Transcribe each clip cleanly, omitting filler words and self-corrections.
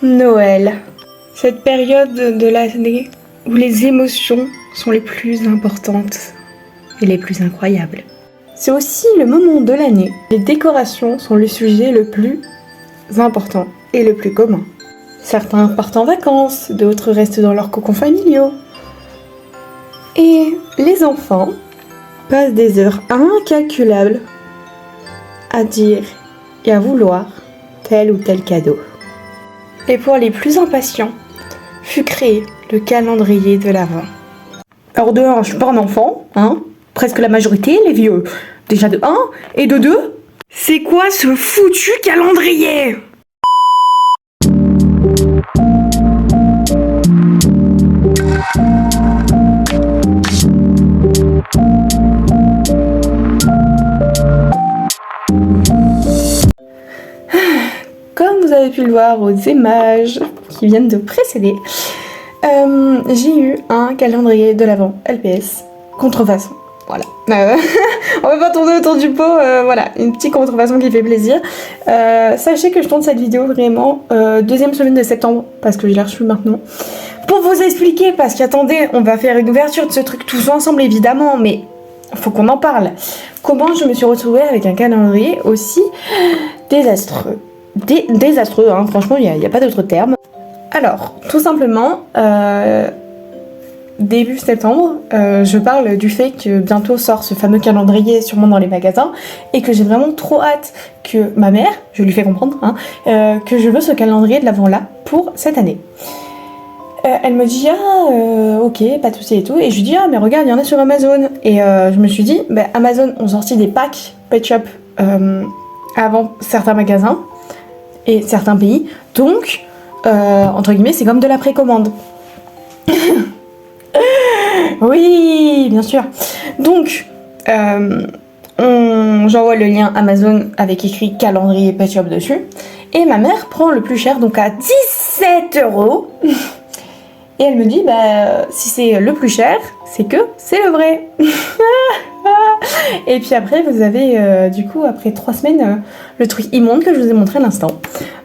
Noël. Cette période de l'année où les émotions sont les plus importantes et les plus incroyables. C'est aussi le moment de l'année. Les décorations sont le sujet le plus important et le plus commun. Certains partent en vacances, d'autres restent dans leurs cocons familiaux. Et les enfants passent des heures incalculables à dire et à vouloir tel ou tel cadeau. Et pour les plus impatients, fut créé le calendrier de l'Avent. Alors de 1, je suis pas un enfant, hein, presque la majorité, les vieux. Déjà de 1 et de 2. C'est quoi ce foutu calendrier ? Comme vous avez pu le voir aux images qui viennent de précéder, j'ai eu un calendrier de l'Avent LPS contrefaçon. Voilà. On va pas tourner autour du pot, voilà, une petite contrefaçon qui fait plaisir. Sachez que je tourne cette vidéo vraiment deuxième semaine de septembre, parce que je l'ai reçu maintenant. Pour vous expliquer, parce qu'attendez, on va faire une ouverture de ce truc tous ensemble évidemment, mais faut qu'on en parle. Comment je me suis retrouvée avec un calendrier aussi désastreux. Désastreux, hein, franchement, il n'y a pas d'autre terme. Alors, tout simplement, début septembre, je parle du fait que bientôt sort ce fameux calendrier sûrement dans les magasins et que j'ai vraiment trop hâte que ma mère, je lui fais comprendre, hein, que je veux ce calendrier de l'Avent là pour cette année. Elle me dit ok, pas de soucis et tout, et je lui dis mais regarde, il y en a sur Amazon. Et je me suis dit Amazon ont sorti des packs Pet Shop avant certains magasins et certains pays, donc entre guillemets c'est comme de la précommande. Oui, bien sûr. Donc j'envoie le lien Amazon avec écrit calendrier Pet Shop dessus, et ma mère prend le plus cher, donc à 17 €. Et elle me dit, si c'est le plus cher, c'est que c'est le vrai. Et puis après, vous avez, du coup, après 3 semaines, le truc immonde que je vous ai montré à l'instant.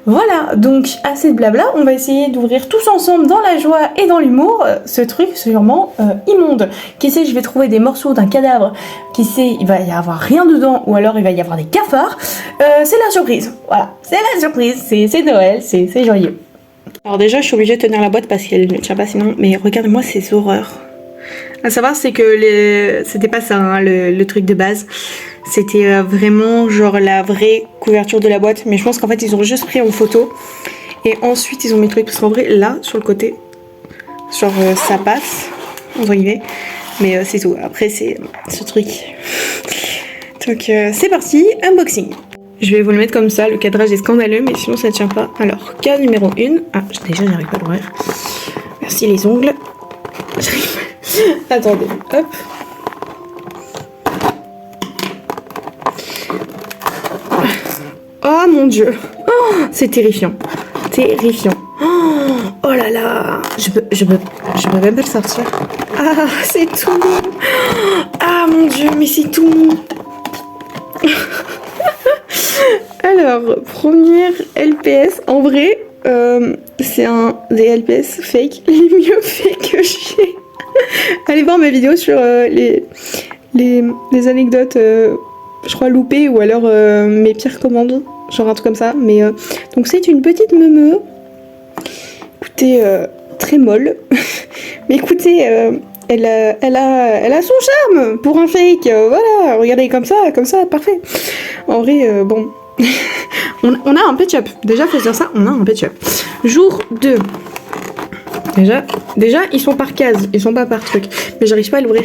Voilà, donc assez de blabla, on va essayer d'ouvrir tous ensemble dans la joie et dans l'humour ce truc sûrement immonde. Qui sait, je vais trouver des morceaux d'un cadavre, qui sait, il va y avoir rien dedans, ou alors il va y avoir des cafards. C'est la surprise, voilà, c'est la surprise, c'est Noël, c'est joyeux. Alors déjà, je suis obligée de tenir la boîte parce qu'elle ne tient pas sinon, mais regardez-moi ces horreurs. À savoir, c'est que c'était pas ça, hein, le truc de base. C'était vraiment genre la vraie couverture de la boîte, mais je pense qu'en fait, ils ont juste pris en photo. Et ensuite, ils ont mis le truc, parce qu'en vrai, là, sur le côté, genre ça passe, entre guillemets. Mais c'est tout, après, c'est ce truc. Donc c'est parti, unboxing. Je vais vous le mettre comme ça, le cadrage est scandaleux, mais sinon ça ne tient pas. Alors, cas numéro 1. Ah, déjà, j'arrive pas à l'ouvrir. Merci les ongles. J'arrive pas. Attendez, hop. Oh mon dieu. Oh, c'est terrifiant. Terrifiant. Oh là là. Je peux même pas le sortir. Ah, c'est tout mou. Ah mon dieu, mais c'est tout mou. Alors, première LPS, en vrai, c'est un des LPS fake, les mieux faits que j'ai. Allez voir ma vidéo sur les anecdotes, je crois, loupées, ou alors mes pires commandes, genre un truc comme ça. Mais donc c'est une petite meumeux, écoutez, très molle, mais écoutez, elle a son charme pour un fake, voilà, regardez comme ça, parfait. En vrai, bon... on a un Pet Shop. Déjà, faut se dire ça, on a un Pet Shop. Jour 2. Déjà, ils sont par case, ils sont pas par truc. Mais j'arrive pas à l'ouvrir.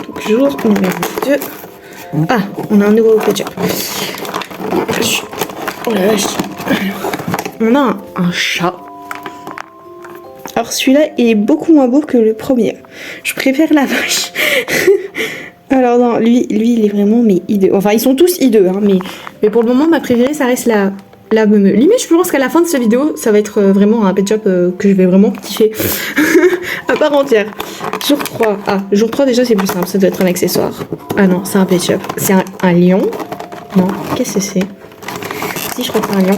Donc, jour numéro 2. Ah, on a un nouveau Pet Shop. Oh la vache. On a un chat. Alors, celui-là est beaucoup moins beau que le premier. Je préfère la vache. Alors non, lui il est vraiment hideux. Enfin ils sont tous hideux, hein, mais pour le moment ma préférée ça reste la meumeux. Limite je pense qu'à la fin de cette vidéo ça va être vraiment un Pet Shop que je vais vraiment kiffer à part entière. Jour 3, jour 3 déjà c'est plus simple, ça doit être un accessoire. Ah non, c'est un Pet Shop, c'est un lion. Non, qu'est-ce que c'est? Si, je reprends un lion.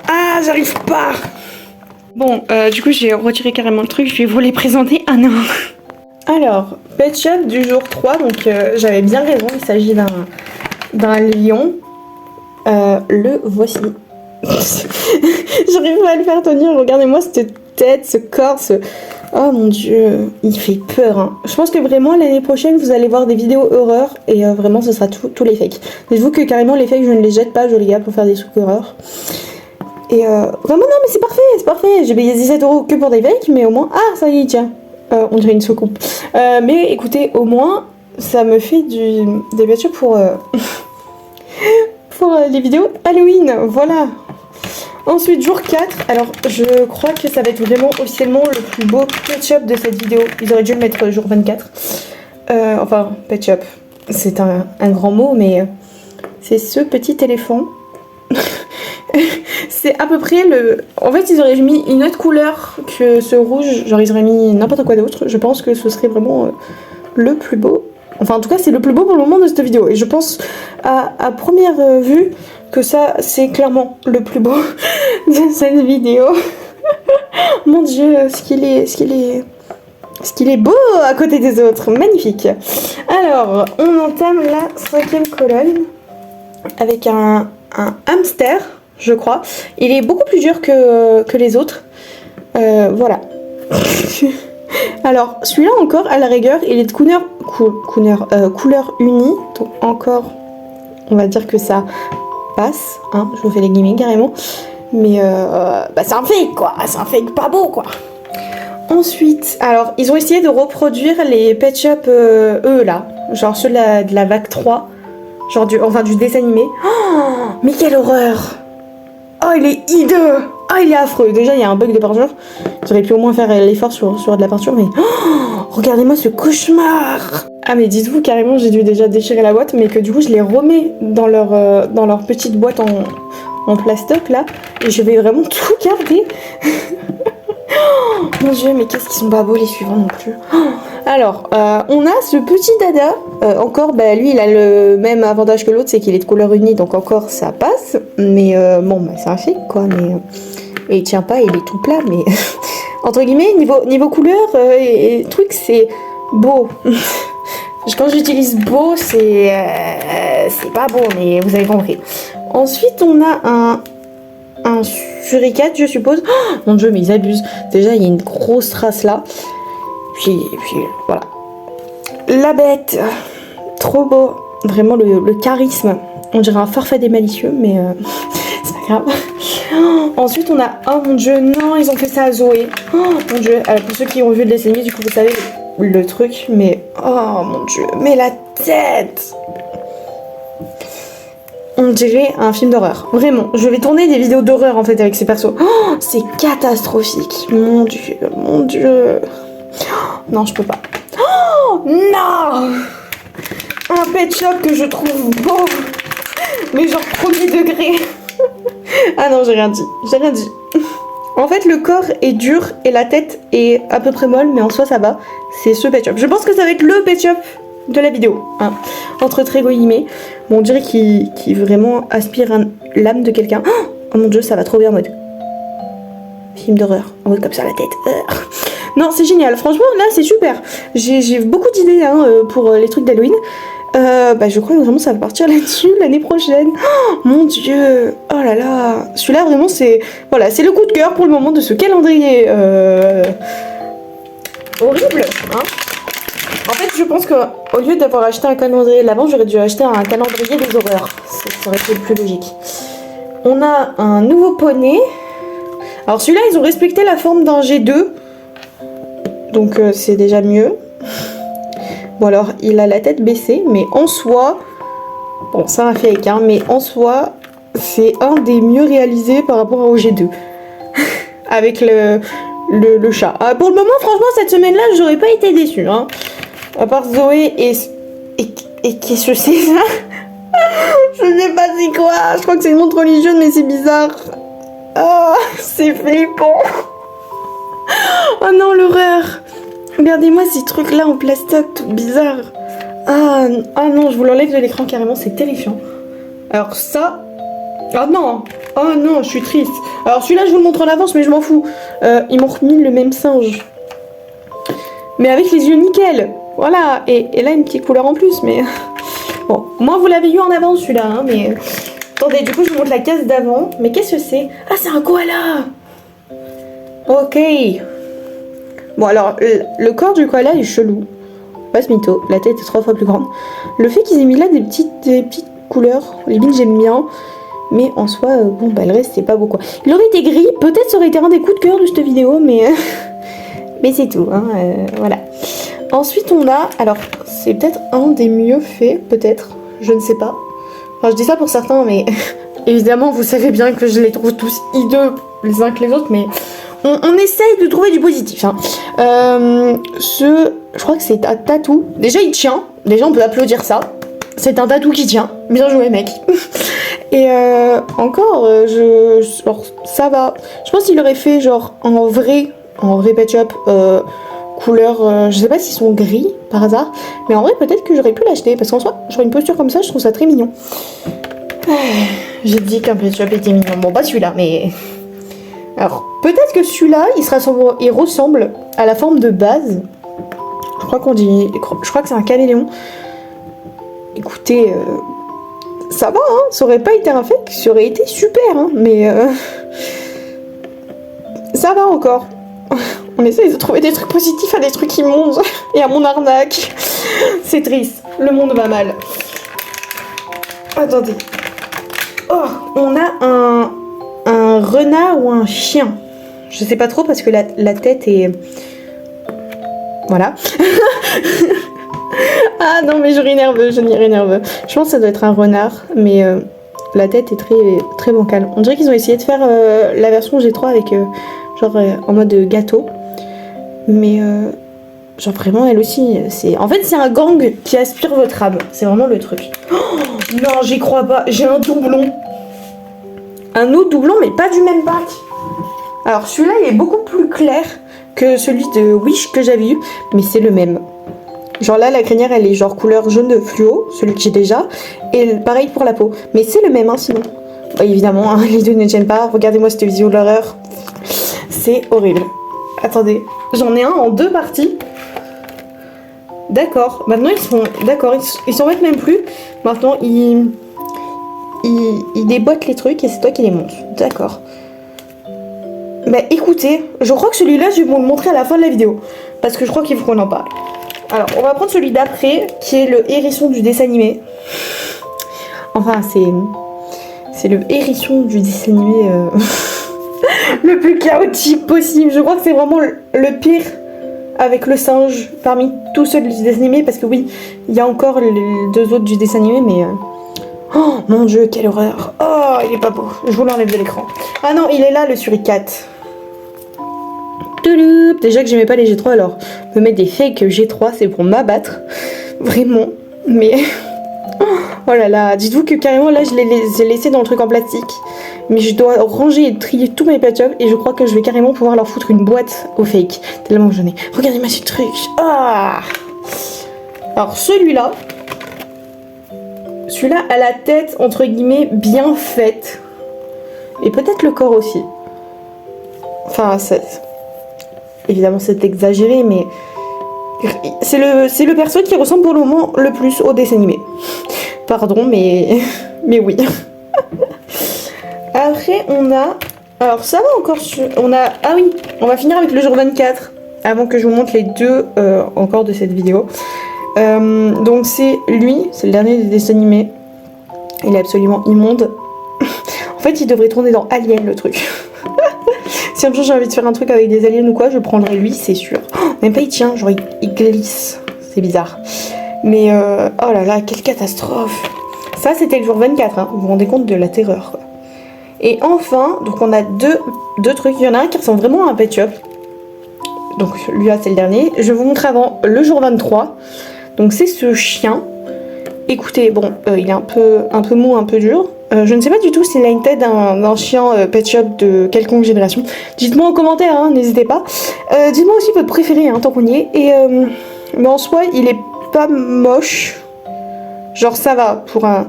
Ah, j'arrive pas. Bon, du coup, j'ai retiré carrément le truc. Je vais vous les présenter un à un. Alors, Pet Shop du jour 3. Donc, j'avais bien raison. Il s'agit d'un lion. Le voici. J'arrive pas à le faire tenir. Regardez-moi cette tête, ce corps, Oh mon dieu, il fait peur. Hein. Je pense que vraiment l'année prochaine, vous allez voir des vidéos horreur et vraiment, ce sera tous les fakes. Dites-vous que carrément, les fakes, je ne les jette pas, je les garde pour faire des trucs horreur. Et vraiment, non, mais c'est parfait. J'ai payé 17 € que pour des fakes, mais au moins... Ah, ça y est, tiens. On dirait une soucoupe. Mais écoutez, au moins, ça me fait des Pet Shop pour... pour les vidéos Halloween, voilà. Ensuite, jour 4, alors je crois que ça va être vraiment officiellement le plus beau Pet Shop de cette vidéo. Ils auraient dû le mettre jour 24. Enfin, Pet Shop, c'est un grand mot, mais c'est ce petit éléphant. C'est à peu près le... En fait, ils auraient mis une autre couleur que ce rouge, genre ils auraient mis n'importe quoi d'autre. Je pense que ce serait vraiment le plus beau. Enfin, en tout cas, c'est le plus beau pour le moment de cette vidéo. Et je pense, à première vue, que ça, c'est clairement le plus beau de cette vidéo. Mon dieu, ce qu'il est beau à côté des autres. Magnifique. Alors, on entame la 5e colonne avec un hamster, je crois. Il est beaucoup plus dur que les autres. Voilà. Alors, celui-là encore, à la rigueur, il est de couleur unie. Donc encore, on va dire que ça passe. Hein, je vous fais les guillemets carrément. Mais c'est un fake, quoi. C'est un fake pas beau, quoi. Ensuite, alors, ils ont essayé de reproduire les Pet Shop, eux, là. Genre ceux de la vague 3. Genre du dessin animé. Oh, mais quelle horreur! Oh, il est hideux! Ah, il est affreux. Déjà, il y a un bug de peinture. J'aurais pu au moins faire l'effort sur de la peinture, mais... Oh, regardez-moi ce cauchemar! Ah, mais dites-vous, carrément, j'ai dû déjà déchirer la boîte, mais que du coup, je les remets dans leur petite boîte en plastoc, là. Et je vais vraiment tout garder. Oh, mon dieu, mais qu'est-ce qu'ils sont pas beaux, les suivants, non plus. Oh, alors, on a ce petit dada. Encore, lui, il a le même avantage que l'autre, c'est qu'il est de couleur unie, donc encore, ça passe. Mais bon, c'est un fake, quoi, mais... Et il tient pas, il est tout plat, mais entre guillemets, niveau couleur et truc, c'est beau. Quand j'utilise beau, c'est pas beau, mais vous avez compris. Ensuite, on a un suricate, je suppose. Oh, mon dieu, mais ils abusent. Déjà, il y a une grosse trace là. Puis voilà. La bête, trop beau. Vraiment le charisme. On dirait un forfait des malicieux, mais c'est pas grave. Ensuite, on a... Oh mon dieu, non, ils ont fait ça à Zoé. Oh mon dieu, alors pour ceux qui ont vu le dessin animé, du coup, vous savez le truc, mais... Oh mon dieu, mais la tête! On dirait un film d'horreur. Vraiment, je vais tourner des vidéos d'horreur, en fait, avec ces persos. Oh, c'est catastrophique. Mon dieu, mon dieu. Oh, non, je peux pas. Oh, non! Un Pet Shop que je trouve beau. Mais genre, premier degré. Ah non, j'ai rien dit. En fait, le corps est dur et la tête est à peu près molle, mais en soi, ça va. C'est ce Pet Shop. Je pense que ça va être le Pet Shop de la vidéo. Hein. Entre très guillemets. Bon, on dirait qu'il vraiment aspire l'âme de quelqu'un. Oh mon dieu, ça va trop bien en mode film d'horreur. En mode comme ça, la tête. Non, c'est génial. Franchement, là, c'est super. J'ai beaucoup d'idées pour les trucs d'Halloween. Je crois que vraiment ça va partir là-dessus l'année prochaine. Oh, mon dieu. Oh là là. Celui-là vraiment c'est... Voilà, c'est le coup de cœur pour le moment de ce calendrier. Horrible, hein. En fait, je pense qu'au lieu d'avoir acheté un calendrier de l'Avent, j'aurais dû acheter un calendrier des horreurs. Ça aurait été le plus logique. On a un nouveau poney. Alors celui-là, ils ont respecté la forme d'un G2. Donc c'est déjà mieux. Bon alors, il a la tête baissée, mais en soi... Bon, c'est un fake, hein, mais en soi, c'est un des mieux réalisés par rapport au G2. Avec le chat. Pour le moment, franchement, cette semaine-là, j'aurais pas été déçue. Hein. À part Zoé et qu'est-ce que c'est ça? Je sais pas c'est quoi. Je crois que c'est une montre religieuse, mais c'est bizarre. Oh, c'est flippant. Oh non, l'horreur. Regardez-moi ces trucs-là en plastoc, tout bizarre. Ah non, je vous l'enlève de l'écran carrément, c'est terrifiant. Alors ça, Ah non. Oh non, je suis triste. Alors celui-là, je vous le montre en avance, mais je m'en fous. Ils m'ont remis le même singe. Mais avec les yeux nickel. Voilà. Et là, une petite couleur en plus, mais... Bon, moi, vous l'avez eu en avance, celui-là, hein, mais... Attendez, du coup, je vous montre la case d'avant. Mais qu'est-ce que c'est? Ah, c'est un koala. Ok. Bon, alors, le corps du koala est chelou. Pas ce mytho. La tête est 3 fois plus grande. Le fait qu'ils aient mis là des petites couleurs, les billes, j'aime bien. Mais en soi, bon, bah, le reste, c'est pas beau, quoi. Il aurait été gris. Peut-être ça aurait été un des coups de cœur de cette vidéo, mais... mais c'est tout, hein. Voilà. Ensuite, on a... Alors, c'est peut-être un des mieux faits, peut-être. Je ne sais pas. Enfin, je dis ça pour certains, mais... Évidemment, vous savez bien que je les trouve tous hideux les uns que les autres, mais... On essaye de trouver du positif. Hein. Je crois que c'est un tatou. Déjà, il tient. Déjà, on peut applaudir ça. C'est un tatou qui tient. Bien joué, mec. Et encore, genre, ça va. Je pense qu'il aurait fait genre en vrai Pet Shop, couleur, je sais pas s'ils sont gris par hasard, mais en vrai peut-être que j'aurais pu l'acheter parce qu'en soi, j'aurais une posture comme ça, je trouve ça très mignon. J'ai dit qu'un Pet Shop était mignon. Bon, pas celui-là, mais alors peut-être que celui-là, il ressemble à la forme de base. Je crois que c'est un caméléon. Écoutez. Ça va, hein, ça aurait pas été un fake, ça aurait été super, hein, mais ça va encore. On essaye de trouver des trucs positifs à des trucs immondes et à mon arnaque. C'est triste, le monde va mal. Attendez. Oh, on a un renard ou un chien. Je sais pas trop parce que la tête est... Voilà. Ah non, mais je ris nerveux. Je pense que ça doit être un renard, mais la tête est très, très bancale. On dirait qu'ils ont essayé de faire la version G3 avec genre en mode gâteau. Mais genre vraiment, elle aussi, en fait, c'est un gang qui aspire votre âme. C'est vraiment le truc. Oh, non, j'y crois pas. J'ai un doublon. Un autre doublon, mais pas du même pack. Alors celui-là, il est beaucoup plus clair que celui de Wish que j'avais eu, mais c'est le même. Genre là, la crinière, elle est genre couleur jaune de fluo, celui que j'ai déjà. Et pareil pour la peau. Mais c'est le même, hein, sinon. Bah, évidemment, hein, les deux ne tiennent pas. Regardez-moi cette vidéo de l'horreur. C'est horrible. Attendez, j'en ai un en 2 parties. D'accord. Maintenant, ils sont... D'accord, ils s'en mettent même plus. Maintenant, ils déboîtent les trucs et c'est toi qui les montes. D'accord. Bah écoutez, je crois que celui-là, je vais vous le montrer à la fin de la vidéo. Parce que je crois qu'il faut qu'on en parle. Alors, on va prendre celui d'après, qui est le hérisson du dessin animé. Enfin, c'est le hérisson du dessin animé le plus chaotique possible. Je crois que c'est vraiment le pire avec le singe parmi tous ceux du dessin animé. Parce que oui, il y a encore les 2 autres du dessin animé, mais... Oh mon dieu, quelle horreur. Oh, il est pas beau. Je vous l'enlève de l'écran. Ah non, il est là, le suricate. Déjà que j'aimais pas les G3, alors me mettre des fakes G3, c'est pour m'abattre. Vraiment. Mais... Oh là là, dites-vous que carrément là, je les ai laissés dans le truc en plastique. Mais je dois ranger et trier tous mes Pet Shop et je crois que je vais carrément pouvoir leur foutre une boîte aux fakes. Tellement que j'en ai. Regardez-moi ce truc. Ah. Alors celui-là a la tête, entre guillemets, bien faite. Et peut-être le corps aussi. Enfin, évidemment, c'est exagéré, mais c'est le perso qui ressemble pour le moment le plus au dessin animé. Pardon, mais oui. Après, on a... Alors, ça va encore sur... Ah oui, on va finir avec le jour 24, avant que je vous montre les 2 encore de cette vidéo. Donc, c'est lui, c'est le dernier des dessins animés. Il est absolument immonde. En fait, il devrait tourner dans Alien, le truc. Si un jour j'ai envie de faire un truc avec des aliens ou quoi, je prendrai lui, c'est sûr. Oh, même pas il tient, genre il glisse. C'est bizarre. Mais oh là là, quelle catastrophe. Ça, c'était le jour 24, hein. Vous vous rendez compte de la terreur, quoi. Et enfin, donc on a deux trucs. Il y en a un qui ressemble vraiment à un Pet Shop. Donc lui là, c'est le dernier. Je vais vous montrer avant le jour 23. Donc c'est ce chien. Écoutez, bon, il est un peu mou, un peu dur. Je ne sais pas du tout s'il a une tête d'un chien Pet Shop de quelconque génération. Dites-moi en commentaire, hein, n'hésitez pas. Dites-moi aussi votre préféré, hein, tant qu'on y est. Et, mais en soi, il est pas moche. Genre ça va, pour un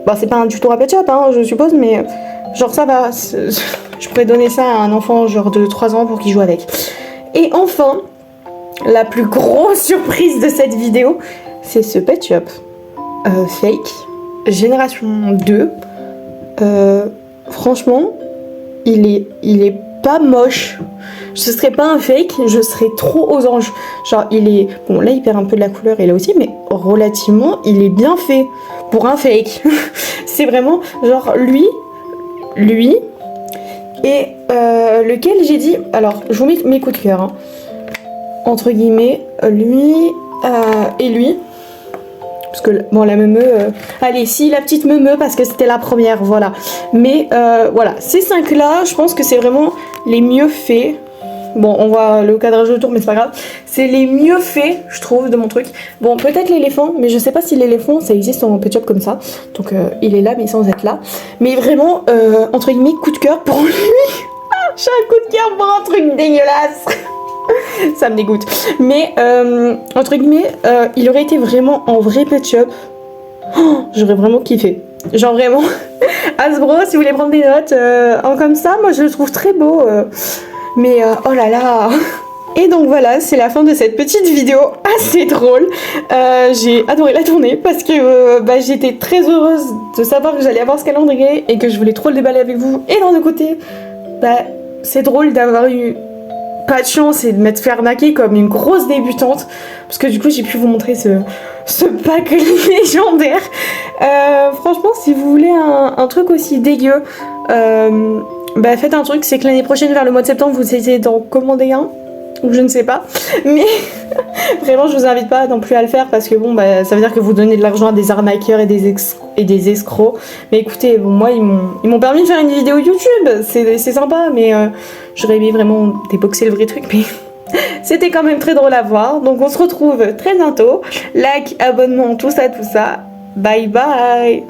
Bon, c'est pas un tuto à Pet Shop, hein, je suppose, mais genre ça va. Je pourrais donner ça à un enfant genre de 3 ans pour qu'il joue avec. Et enfin, la plus grosse surprise de cette vidéo, c'est ce Pet Shop fake, génération 2. Franchement, il est pas moche. Ce serait pas un fake, je serais trop aux anges. Genre, il est... Bon, là, il perd un peu de la couleur, et là aussi, mais relativement, il est bien fait pour un fake. C'est vraiment, genre, lui, et lequel j'ai dit... Alors, je vous mets mes coups de cœur, hein. Entre guillemets, lui et lui. Parce que, bon, la meumeu... allez, si, la petite meumeu, parce que c'était la première, voilà. Mais, voilà, ces 5-là, je pense que c'est vraiment les mieux faits. Bon, on voit le cadrage autour, mais c'est pas grave. C'est les mieux faits, je trouve, de mon truc. Bon, peut-être l'éléphant, mais je sais pas si l'éléphant, ça existe en Pet Shop comme ça. Donc, il est là, mais sans être là. Mais vraiment, entre guillemets, coup de cœur pour lui. J'ai un coup de cœur pour un truc dégueulasse. Ça me dégoûte. Mais, entre guillemets, il aurait été vraiment en vrai Pet Shop. Oh, j'aurais vraiment kiffé. Genre vraiment, Hasbro, si vous voulez prendre des notes en comme ça, moi je le trouve très beau. Mais oh là là. Et donc voilà, c'est la fin de cette petite vidéo assez drôle. J'ai adoré la tourner parce que j'étais très heureuse de savoir que j'allais avoir ce calendrier et que je voulais trop le déballer avec vous. Et d'un autre côté, c'est drôle d'avoir eu pas de chance et de m'être fait arnaquer comme une grosse débutante, parce que du coup j'ai pu vous montrer ce pack légendaire. Franchement, si vous voulez un truc aussi dégueu, faites un truc, c'est que l'année prochaine vers le mois de septembre vous essayez d'en commander un, ou je ne sais pas, mais vraiment je vous invite pas non plus à le faire, parce que bon ça veut dire que vous donnez de l'argent à des arnaqueurs et des escrocs. Mais écoutez, bon, moi ils m'ont permis de faire une vidéo YouTube, c'est sympa, mais j'aurais aimé vraiment déboxer le vrai truc, mais c'était quand même très drôle à voir. Donc on se retrouve très bientôt. Like, abonnement, tout ça, bye bye.